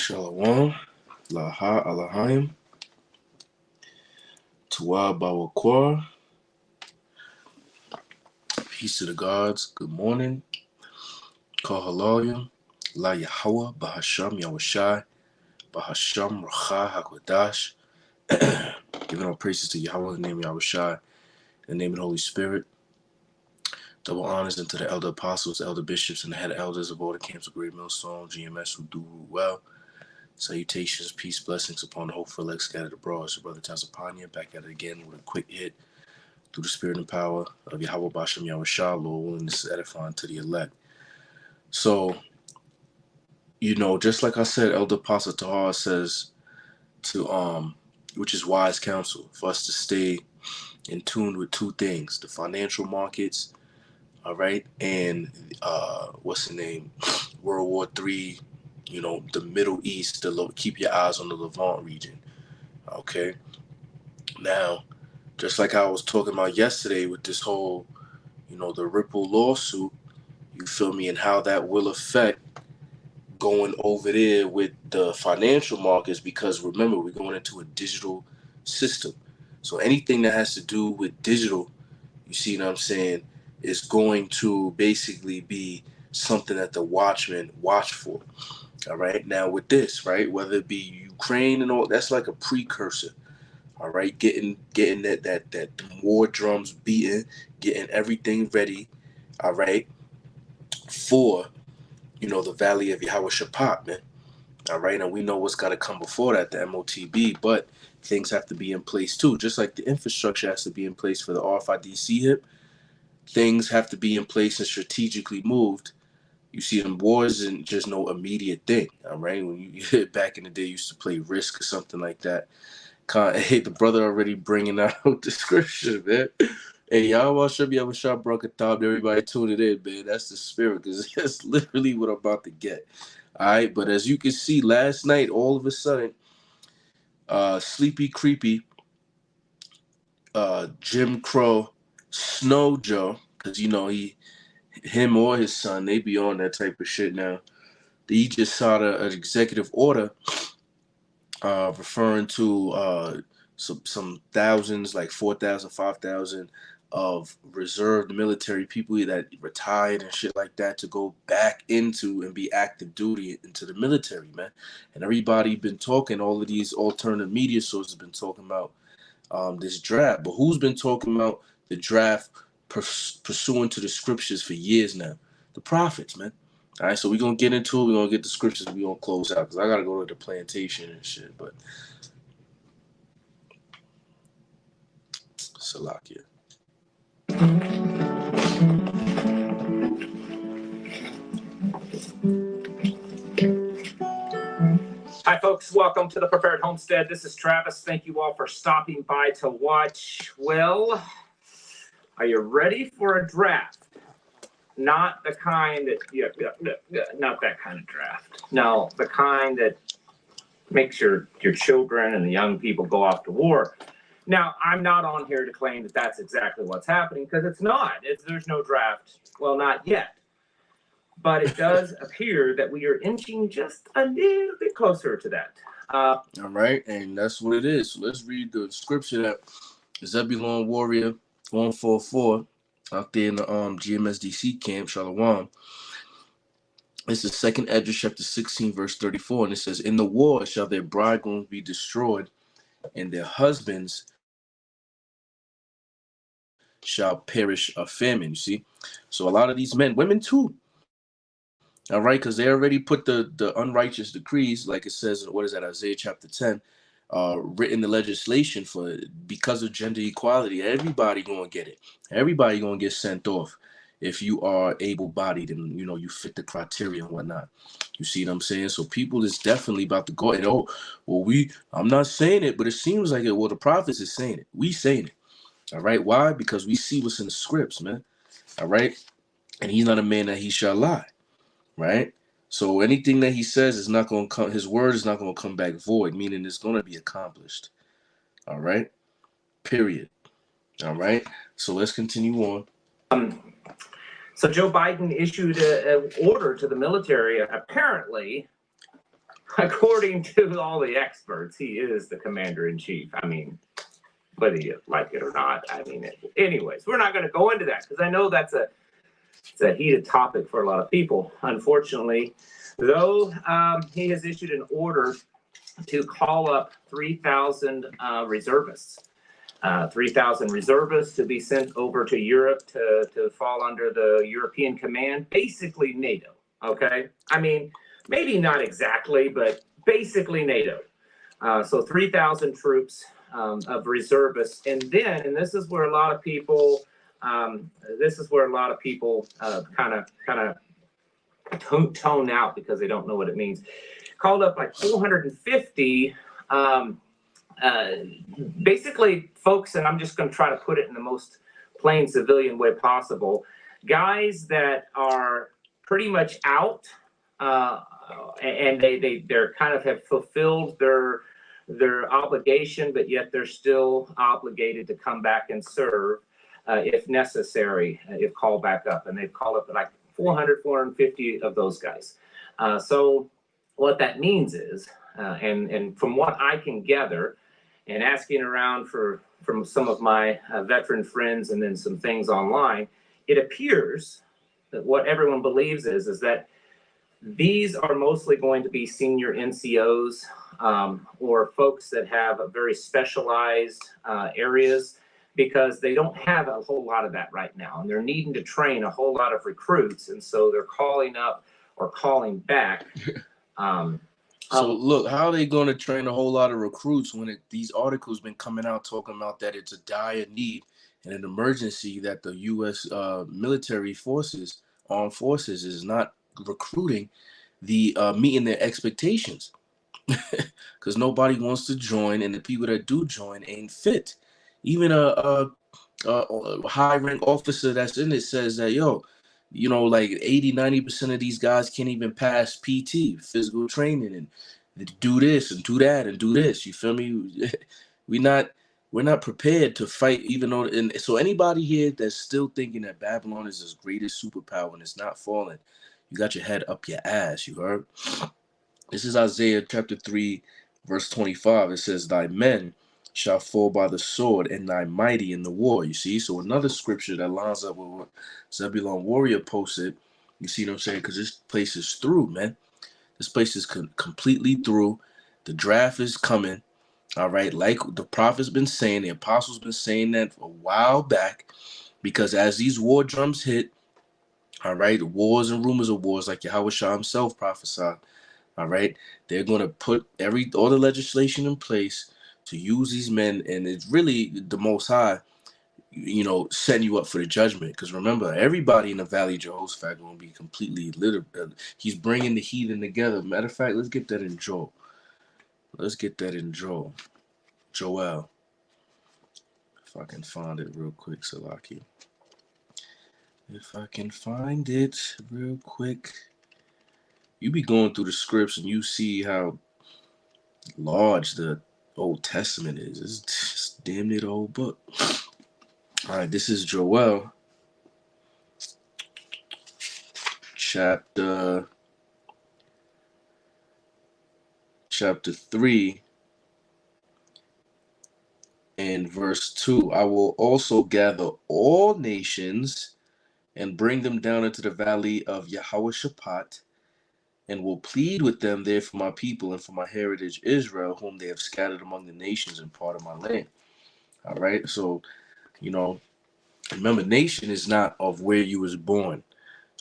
Shalom, Laha Alahayim, Tuwa Bawakwa, peace to the gods, good morning, Kahalayim, La Yahweh, Bahasham Yahushai, Bahasham Racha HaKodash, giving all praises to Yahweh, in the name of Yahushai, in the name of the Holy Spirit. Double honors unto the elder apostles, elder bishops, and the head elders of all the camps of Great Millstone, GMS, who do rule well. Salutations, peace, blessings upon the hopeful elect scattered abroad. It's your brother Tazapanya back at it again with a quick hit through the spirit and power of Yahweh Bashem Yahushua, Lord willing, this is edifying to the elect. So, just like I said, Elder Apostle Tahar says to which is wise counsel for us to stay in tune with two things: the financial markets, all right, and World War III. The Middle East, keep your eyes on the Levant region. Okay. Now, just like I was talking about yesterday with this whole, the Ripple lawsuit, you feel me, and how that will affect going over there with the financial markets, because remember, we're going into a digital system. So anything that has to do with digital, you see what I'm saying, is going to basically be something that the watchmen watch for. All right. Now with this, right, whether it be Ukraine and all, that's like a precursor. All right, getting that war drums beating, getting everything ready. All right, for the Valley of Yahweh Shaphat, man. All right, and we know what's got to come before that, the MOTB, but things have to be in place too. Just like the infrastructure has to be in place for the RFID HIP, things have to be in place and strategically moved. You see, them wars isn't just no immediate thing. All right, when you back in the day, you used to play Risk or something like that. Hey, the brother already bringing out the scripture, man. Hey, y'all should be able to shop Brakatab. Everybody tune it in, man. That's the spirit, because that's literally what I'm about to get. All right, but as you can see, last night, all of a sudden, Sleepy Creepy, Jim Crow, Snow Joe, because him or his son, they be on that type of shit now. He just saw an executive order referring to some thousands, like 4,000, 5,000 of reserved military people that retired and shit like that, to go back into and be active duty into the military, man. And everybody been talking, all of these alternative media sources have been talking about this draft. But who's been talking about the draft pursuant to the scriptures for years now? The prophets, man. All right, so we're going to get into it. We're going to get the scriptures. We're going to close out, because I got to go to the plantation and shit. But Salakia. Hi, folks. Welcome to the Prepared Homestead. This is Travis. Thank you all for stopping by to watch. Well, are you ready for a draft? Not the kind that, not that kind of draft. No, the kind that makes your children and the young people go off to war. Now, I'm not on here to claim that that's exactly what's happening, because it's not. There's no draft. Well, not yet. But it does appear that we are inching just a little bit closer to that. All right, and that's what it is. So let's read the scripture that Zebulon Warrior 144 out there in the GMSDC camp, Shalom. It's the second Esdras chapter 16, verse 34, and it says, "In the war shall their bridegrooms be destroyed, and their husbands shall perish of famine." You see, so a lot of these men, women too. All right, because they already put the unrighteous decrees, like it says, what is that, Isaiah chapter 10, written the legislation for, because of gender equality, everybody gonna get it. Everybody gonna get sent off if you are able-bodied and you fit the criteria and whatnot. You see what I'm saying? So people is definitely about to go, and I'm not saying it, but it seems like it. Well, the prophets is saying it. We saying it. All right. Why? Because we see what's in the scripts, man. All right. And he's not a man that he shall lie. Right? So anything that he says is not going to come, his word is not going to come back void, meaning it's going to be accomplished. All right? Period. All right? So let's continue on. So Joe Biden issued an order to the military, apparently, according to all the experts, he is the commander-in-chief. I mean, whether you like it or not. I mean, anyways, we're not going to go into that because I know it's a heated topic for a lot of people. Unfortunately, though, he has issued an order to call up 3,000 reservists. 3,000 reservists to be sent over to Europe to fall under the European Command, basically NATO. Okay, I mean, maybe not exactly, but basically NATO. So 3,000 troops of reservists, and this is where a lot of people, kind of tone out because they don't know what it means. Called up like 450. Basically, folks, and I'm just going to try to put it in the most plain civilian way possible, guys that are pretty much out, and they're kind of have fulfilled their obligation, but yet they're still obligated to come back and serve if necessary, if called back up. And they've called up like 400, 450 of those guys. So what that means is, and from what I can gather, and asking around from some of my veteran friends and then some things online, it appears that what everyone believes is that these are mostly going to be senior NCOs or folks that have a very specialized areas, because they don't have a whole lot of that right now, and they're needing to train a whole lot of recruits, and so they're calling up or calling back. So look, how are they going to train a whole lot of recruits when these articles been coming out talking about that it's a dire need and an emergency that the U.S. Military forces, armed forces, is not recruiting the meeting their expectations because nobody wants to join, and the people that do join ain't fit. Even a high rank officer that's in it says that, like 80-90% of these guys can't even pass PT, physical training, and do this and do that and do this. You feel me? We're not prepared to fight, even though. And so anybody here that's still thinking that Babylon is this greatest superpower and it's not falling, you got your head up your ass. You heard? This is Isaiah chapter 3, verse 25. It says, "Thy men shall fall by the sword, and thy mighty in the war." You see? So another scripture that lines up with what Zebulon Warrior posted. You see what I'm saying? Because this place is through, man. This place is completely through. The draft is coming. All right. Like the prophet's been saying, the apostles been saying that a while back, because as these war drums hit, all right, wars and rumors of wars, like Yahweh Shah himself prophesied, all right, they're going to put all the legislation in place to use these men, and it's really the Most High, setting you up for the judgment. Because remember, everybody in the Valley of Jehoshaphat going to be completely he's bringing the heathen together. Matter of fact, let's get that in Joel. Joel. If I can find it real quick, Salaki. If I can find it real quick. You be going through the scripts and you see how large the Old Testament is. It's just damn near the whole book. All right, this is Joel chapter 3 and verse 2. "I will also gather all nations and bring them down into the valley of Jehoshaphat, and will plead with them there for my people and for my heritage Israel, whom they have scattered among the nations and part of my land." All right, so remember, nation is not of where you was born.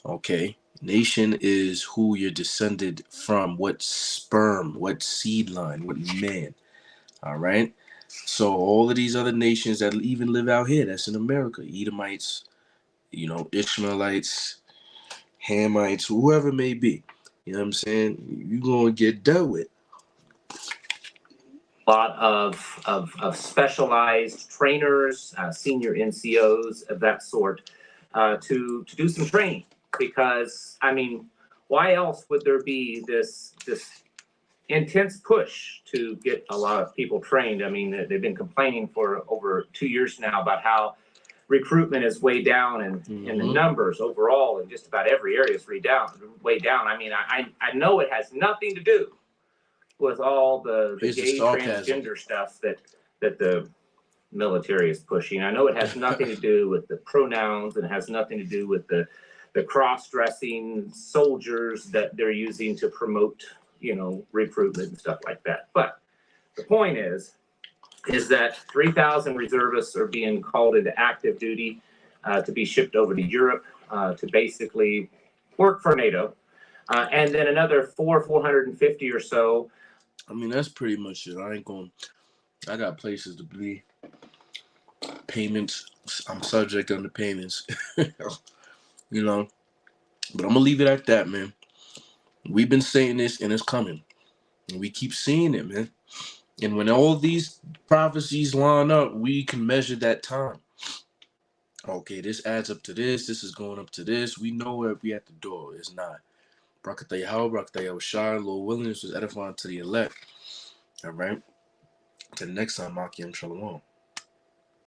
Okay, nation is who you're descended from, what sperm, what seed line, what man. All right, so all of these other nations that even live out here, that's in America, Edomites, Ishmaelites, Hamites, whoever it may be. You know what I'm saying? You're going to get dealt with. A lot of specialized trainers, senior NCOs of that sort, to do some training. Because, I mean, why else would there be this intense push to get a lot of people trained? I mean, they've been complaining for over 2 years now about how recruitment is way down, and the numbers overall in just about every area is way down. I mean, I know it has nothing to do with all the Here's the gay sarcasm. transgender stuff that the military is pushing. I know it has nothing to do with the pronouns and has nothing to do with the cross-dressing soldiers that they're using to promote, recruitment and stuff like that. But the point is that 3,000 reservists are being called into active duty to be shipped over to Europe to basically work for NATO. And then another 450 or so. I mean, that's pretty much it. I got places to be. Payments. I'm subject under payments. But I'm gonna leave it at that, man. We've been saying this and it's coming. And we keep seeing it, man. And when all these prophecies line up, we can measure that time. Okay, this adds up to this. This is going up to this. We know where we at the door. It's not. Brakatayahu, Brakatayahu Shai, Lord willing, this was edifying to the elect. All right. Till next time, Makiam Shalom.